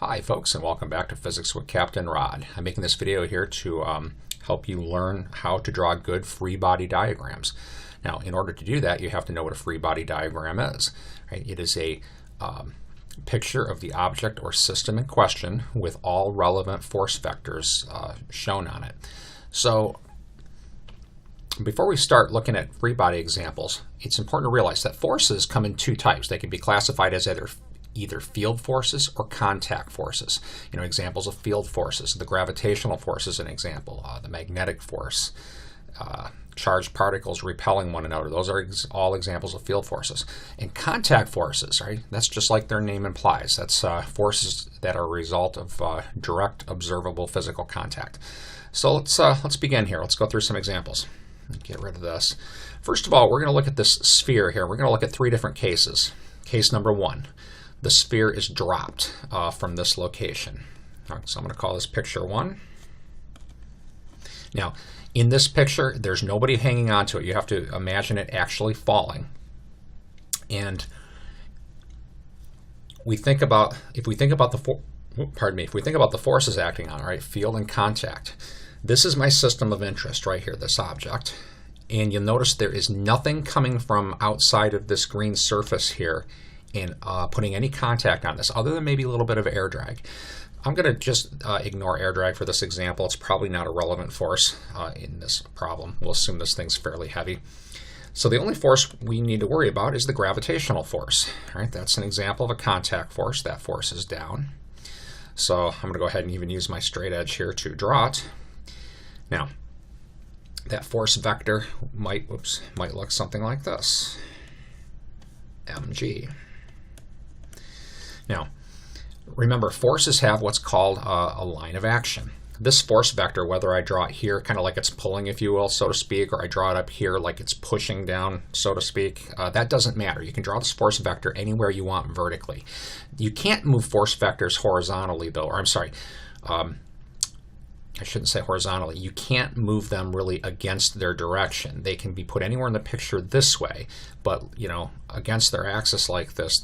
Hi folks, and welcome back to Physics with Captain Rod. I'm making this video here to help you learn how to draw good free body diagrams. Now, in order to do that, you have to know what a free body diagram is. Right? It is a picture of the object or system in question with all relevant force vectors shown on it. So, before we start looking at free body examples, it's important to realize that forces come in two types. They can be classified as either field forces or contact forces. You know, examples of field forces, the gravitational force is an example, the magnetic force, charged particles repelling one another. Those are all examples of field forces. And contact forces, right? That's just like their name implies. That's forces that are a result of direct observable physical contact. So let's begin here. Let's go through some examples. Get rid of this. First of all, we're going to look at this sphere here. We're going to look at three different cases. Case number one. The sphere is dropped from this location. All right, so I'm going to call this picture 1. Now, in this picture, there's nobody hanging on to it. You have to imagine it actually falling. And if we think about the forces acting on it, right, field and contact. This is my system of interest right here, this object. And you'll notice there is nothing coming from outside of this green surface here and putting any contact on this other than maybe a little bit of air drag. I'm going to just ignore air drag for this example. It's probably not a relevant force in this problem. We'll assume this thing's fairly heavy. So the only force we need to worry about is the gravitational force. Right? That's an example of a contact force. That force is down. So I'm going to go ahead and even use my straight edge here to draw it. Now, that force vector might look something like this. mg. Now, remember, forces have what's called a line of action. This force vector, whether I draw it here kind of like it's pulling, if you will, so to speak, or I draw it up here like it's pushing down, so to speak, that doesn't matter. You can draw this force vector anywhere you want vertically. You can't move force vectors horizontally, though, or I'm sorry, I shouldn't say horizontally. You can't move them really against their direction. They can be put anywhere in the picture this way, but you know, against their axis like this,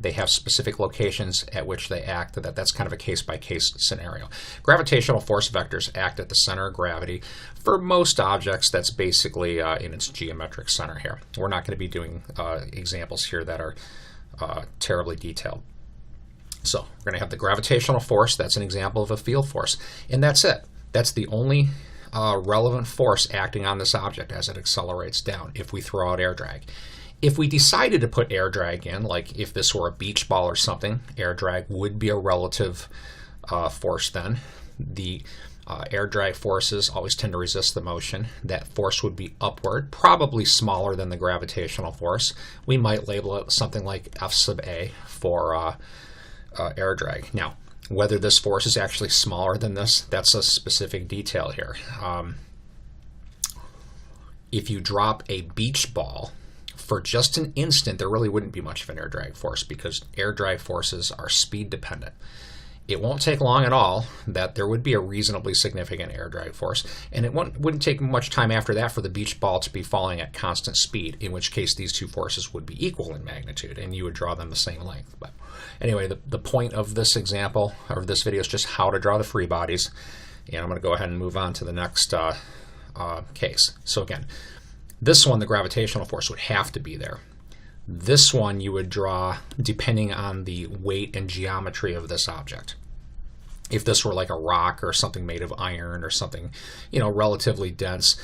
they have specific locations at which they act. That's kind of a case-by-case scenario. Gravitational force vectors act at the center of gravity. For most objects, that's basically in its geometric center here. We're not going to be doing examples here that are terribly detailed. So we're going to have the gravitational force. That's an example of a field force. And that's it. That's the only relevant force acting on this object as it accelerates down if we throw out air drag. If we decided to put air drag in, like if this were a beach ball or something, air drag would be a relative force then. The air drag forces always tend to resist the motion. That force would be upward, probably smaller than the gravitational force. We might label it something like F sub A for air drag. Now, whether this force is actually smaller than this, that's a specific detail here. If you drop a beach ball, for just an instant, there really wouldn't be much of an air drag force because air drag forces are speed dependent. It won't take long at all that there would be a reasonably significant air drag force, and it wouldn't take much time after that for the beach ball to be falling at constant speed, in which case these two forces would be equal in magnitude, and you would draw them the same length. But anyway, the point of this example, or this video, is just how to draw the free bodies, and I'm going to go ahead and move on to the next case. So again, this one, the gravitational force would have to be there. This one you would draw depending on the weight and geometry of this object. If this were like a rock or something made of iron or something, you know, relatively dense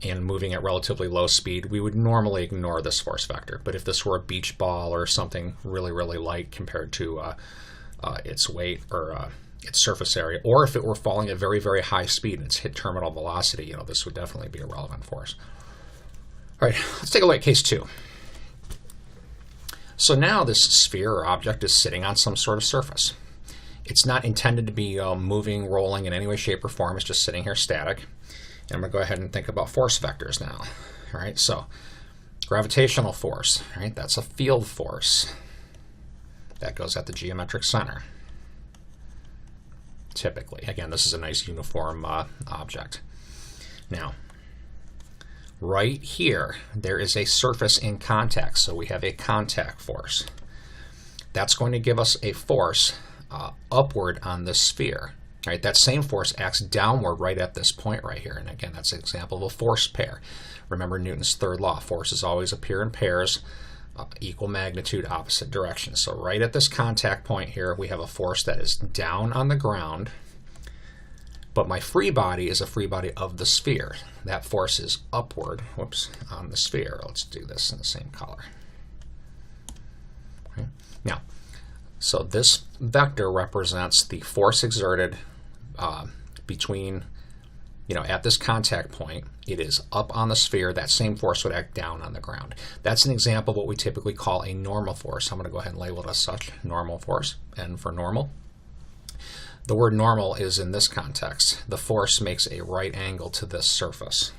and moving at relatively low speed, we would normally ignore this force vector. But if this were a beach ball or something really, really light compared to its weight or its surface area, or if it were falling at very, very high speed and its hit terminal velocity, you know, this would definitely be a relevant force. All right, let's take a look at case 2. So now this sphere or object is sitting on some sort of surface. It's not intended to be moving, rolling in any way, shape, or form. It's just sitting here static. And I'm going to go ahead and think about force vectors now. All right, so gravitational force, right? That's a field force. That goes at the geometric center. Typically. Again, this is a nice uniform object. Now, right here, there is a surface in contact, so we have a contact force. That's going to give us a force upward on this sphere. Right, that same force acts downward right at this point right here. And again, that's an example of a force pair. Remember Newton's third law, forces always appear in pairs, equal magnitude, opposite direction. So right at this contact point here, we have a force that is down on the ground, but my free body is a free body of the sphere. That force is upward, whoops, on the sphere. Let's do this in the same color. Okay. Now, so this vector represents the force exerted between, at this contact point. It is up on the sphere. That same force would act down on the ground. That's an example of what we typically call a normal force. I'm going to go ahead and label it as such, normal force, N for normal. The word normal is in this context. The force makes a right angle to this surface.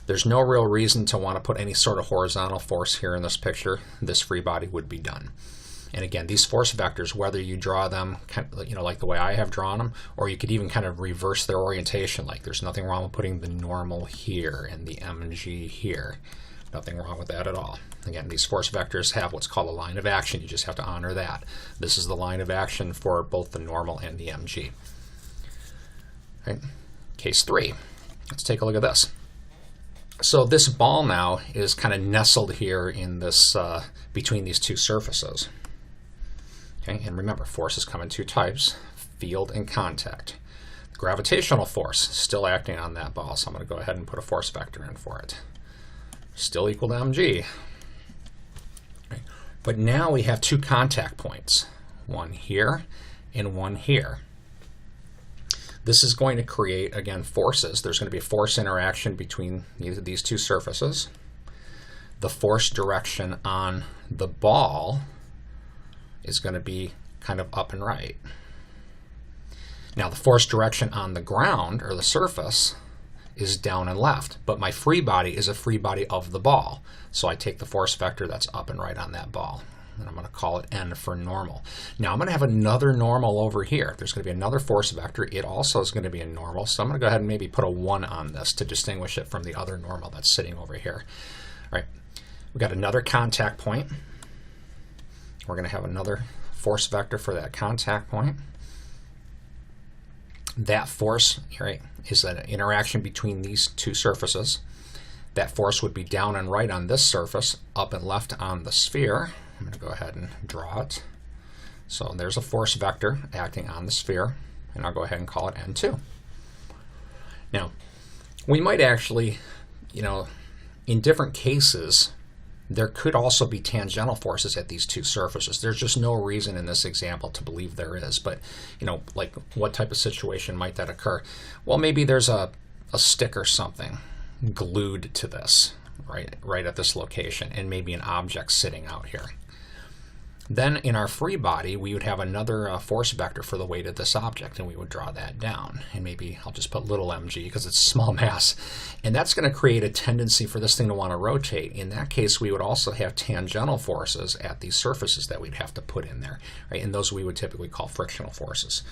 There's no real reason to want to put any sort of horizontal force here in this picture. This free body would be done. And again, these force vectors, whether you draw them, like the way I have drawn them, or you could even kind of reverse their orientation. Like there's nothing wrong with putting the normal here and the mg here. Nothing wrong with that at all. Again, these force vectors have what's called a line of action. You just have to honor that. This is the line of action for both the normal and the mg. Okay. Case 3. Let's take a look at this. So this ball now is kind of nestled here in this between these two surfaces. Okay, and remember, forces come in two types, field and contact. The gravitational force still acting on that ball, so I'm going to go ahead and put a force vector in for it. Still equal to mg. Okay. But now we have two contact points, one here and one here. This is going to create, again, forces. There's going to be a force interaction between these two surfaces. The force direction on the ball is going to be kind of up and right. Now the force direction on the ground, or the surface, is down and left, but my free body is a free body of the ball. So I take the force vector that's up and right on that ball, and I'm going to call it N for normal. Now I'm going to have another normal over here. There's going to be another force vector. It also is going to be a normal, so I'm going to go ahead and maybe put a 1 on this to distinguish it from the other normal that's sitting over here. All right, we've got another contact point. We're going to have another force vector for that contact point. That force, right, is an interaction between these two surfaces. That force would be down and right on this surface, up and left on the sphere. I'm going to go ahead and draw it. So there's a force vector acting on the sphere, and I'll go ahead and call it N2. Now, we might actually, in different cases, there could also be tangential forces at these two surfaces. There's just no reason in this example to believe there is, but like what type of situation might that occur? Well, maybe there's a stick or something glued to this, right at this location, and maybe an object sitting out here. Then in our free body, we would have another force vector for the weight of this object, and we would draw that down. And maybe I'll just put little mg because it's small mass. And that's going to create a tendency for this thing to want to rotate. In that case, we would also have tangential forces at these surfaces that we'd have to put in there, right? And those we would typically call frictional forces.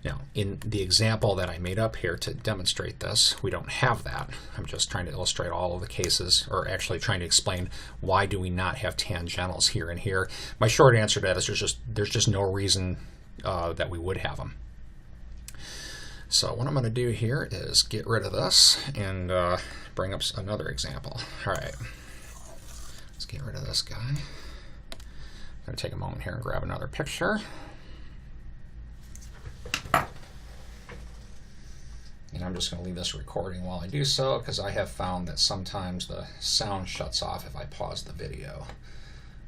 Now, in the example that I made up here to demonstrate this, we don't have that. I'm just trying to illustrate all of the cases, or actually trying to explain why do we not have tangentials here and here. My short answer to that is there's just no reason that we would have them. So what I'm going to do here is get rid of this and bring up another example. All right, let's get rid of this guy. I'm going to take a moment here and grab another picture. And I'm just going to leave this recording while I do so, because I have found that sometimes the sound shuts off if I pause the video.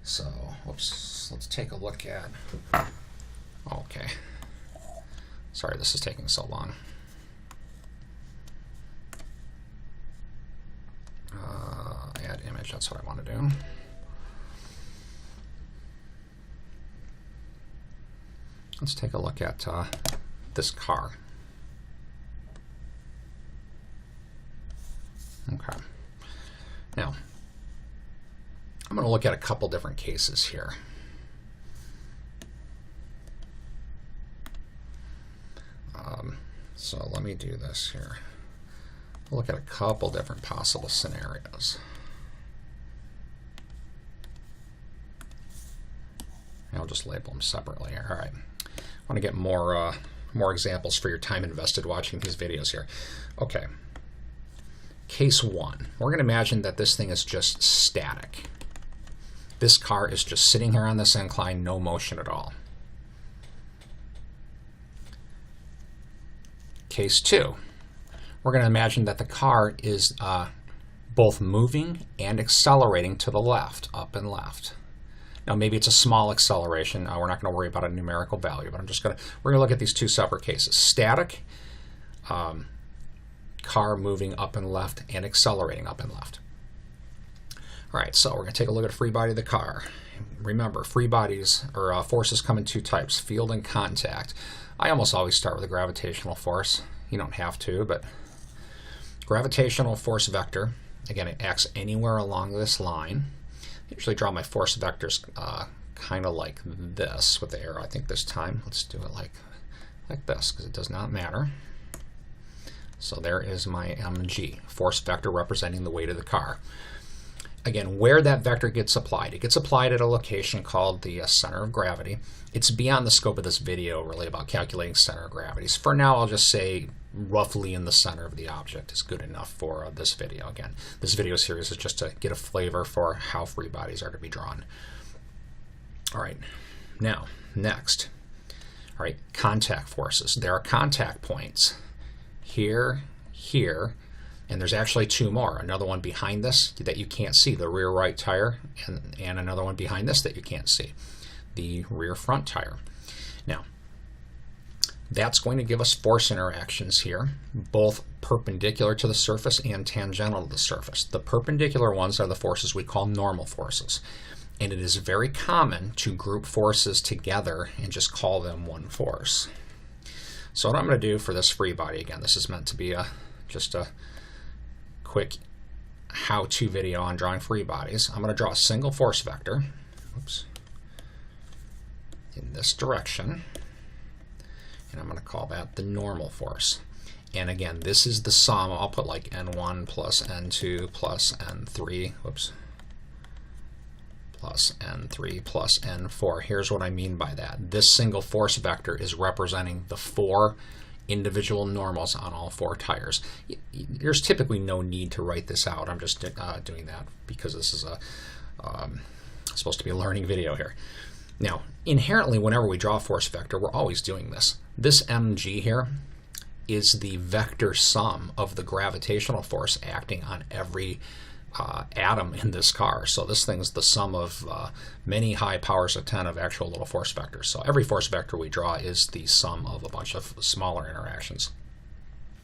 So, whoops, let's take a look at, okay. Sorry this is taking so long. Add image, that's what I want to do. Let's take a look at this car. Okay. Now, I'm going to look at a couple different cases here. So let me do this here. I'll look at a couple different possible scenarios. I'll just label them separately here. All right. I want to get more examples for your time invested watching these videos here. Okay. Case 1. We're going to imagine that this thing is just static. This car is just sitting here on this incline, no motion at all. Case 2. We're going to imagine that the car is both moving and accelerating to the left, up and left. Now maybe it's a small acceleration. We're not going to worry about a numerical value, but we're going to look at these two separate cases. Static, car moving up and left and accelerating up and left. All right, so we're going to take a look at a free body of the car. Remember, free bodies or forces come in two types, field and contact. I almost always start with a gravitational force. You don't have to, but gravitational force vector, again, it acts anywhere along this line. I usually draw my force vectors kind of like this with the arrow. I think this time, let's do it like this because it does not matter. So there is my mg, force vector representing the weight of the car. Again, where that vector gets applied, it gets applied at a location called the center of gravity. It's beyond the scope of this video really about calculating center of gravities. For now, I'll just say roughly in the center of the object is good enough for this video. Again, this video series is just to get a flavor for how free bodies are to be drawn. All right, now, next. All right, contact forces. There are contact points here, here, and there's actually two more. Another one behind this that you can't see, the rear right tire, and another one behind this that you can't see, the rear front tire. Now, that's going to give us force interactions here, both perpendicular to the surface and tangential to the surface. The perpendicular ones are the forces we call normal forces. And it is very common to group forces together and just call them one force. So what I'm going to do for this free body, again, this is meant to be just a quick how-to video on drawing free bodies. I'm going to draw a single force vector, oops, in this direction, and I'm going to call that the normal force. And again, this is the sum. I'll put like n1 plus n2 plus n3, whoops, plus n3 plus n4. Here's what I mean by that. This single force vector is representing the four individual normals on all four tires. There's typically no need to write this out. I'm just doing that because this is supposed to be a learning video here. Now, inherently, whenever we draw a force vector, we're always doing this. This mg here is the vector sum of the gravitational force acting on every atom in this car. So this thing's the sum of many high powers of 10 of actual little force vectors. So every force vector we draw is the sum of a bunch of smaller interactions.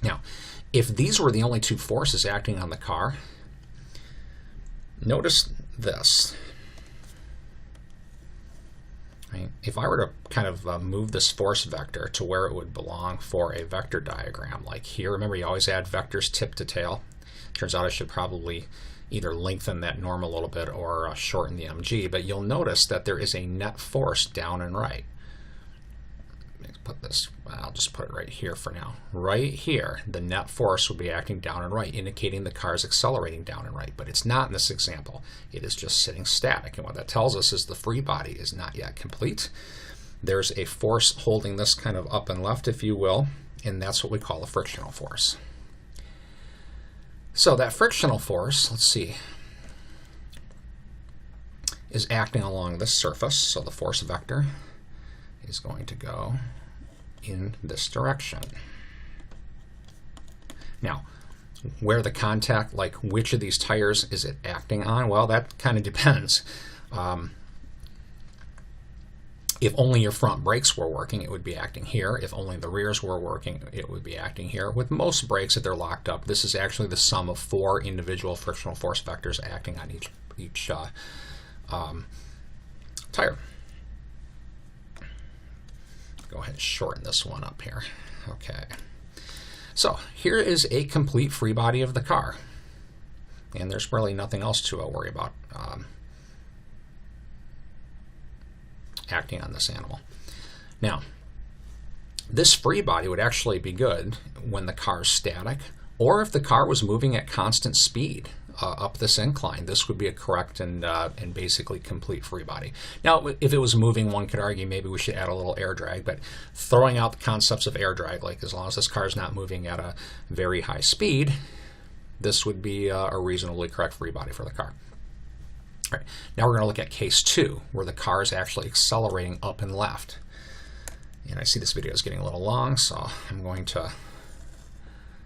Now, if these were the only two forces acting on the car, notice this. Right? If I were to kind of move this force vector to where it would belong for a vector diagram, like here, remember you always add vectors tip to tail. Turns out I should probably either lengthen that norm a little bit or shorten the mg, but you'll notice that there is a net force down and right. Let's put this, I'll just put it right here for now. Right here, the net force will be acting down and right, indicating the car is accelerating down and right, but it's not in this example. It is just sitting static, and what that tells us is the free body is not yet complete. There's a force holding this kind of up and left, if you will, and that's what we call a frictional force. So that frictional force, let's see, is acting along this surface. So the force vector is going to go in this direction. Now, where the contact, like which of these tires is it acting on? Well, that kind of depends. If only your front brakes were working, it would be acting here. If only the rears were working, it would be acting here. With most brakes, if they're locked up, this is actually the sum of four individual frictional force vectors acting on each tire. Go ahead and shorten this one up here. Okay. So here is a complete free body of the car. And there's really nothing else to worry about acting on this animal. Now, this free body would actually be good when the car is static, or if the car was moving at constant speed. up this incline. This would be a correct and basically complete free body. Now, if it was moving, one could argue maybe we should add a little air drag, but throwing out the concepts of air drag, like as long as this car is not moving at a very high speed, this would be a reasonably correct free body for the car. All right, now we're going to look at case 2, where the car is actually accelerating up and left. And I see this video is getting a little long, so I'm going to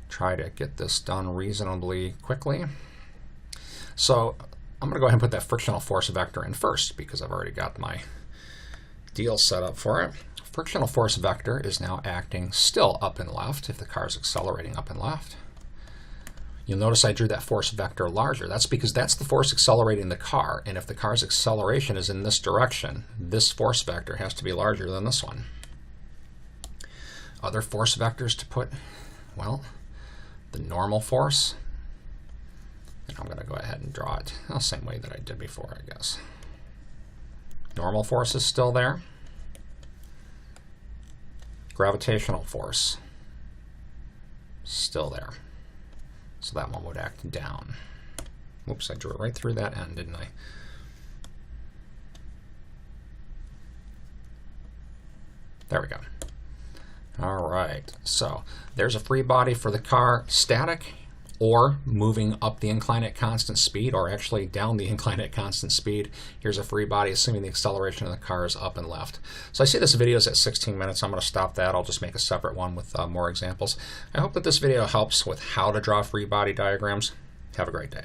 try to get this done reasonably quickly. So I'm going to go ahead and put that frictional force vector in first, because I've already got my deal set up for it. Frictional force vector is now acting still up and left if the car is accelerating up and left. You'll notice I drew that force vector larger. That's because that's the force accelerating the car, and if the car's acceleration is in this direction, this force vector has to be larger than this one. Other force vectors to put, well, the normal force, and I'm going to go ahead and draw it the same way that I did before, I guess. Normal force is still there. Gravitational force, still there. So that one would act down. Whoops, I drew it right through that end, didn't I? There we go. All right, so there's a free body for the car, static or moving up the incline at constant speed, or actually down the incline at constant speed. Here's a free body, assuming the acceleration of the car is up and left. So I see this video is at 16 minutes. I'm going to stop that. I'll just make a separate one with more examples. I hope that this video helps with how to draw free body diagrams. Have a great day.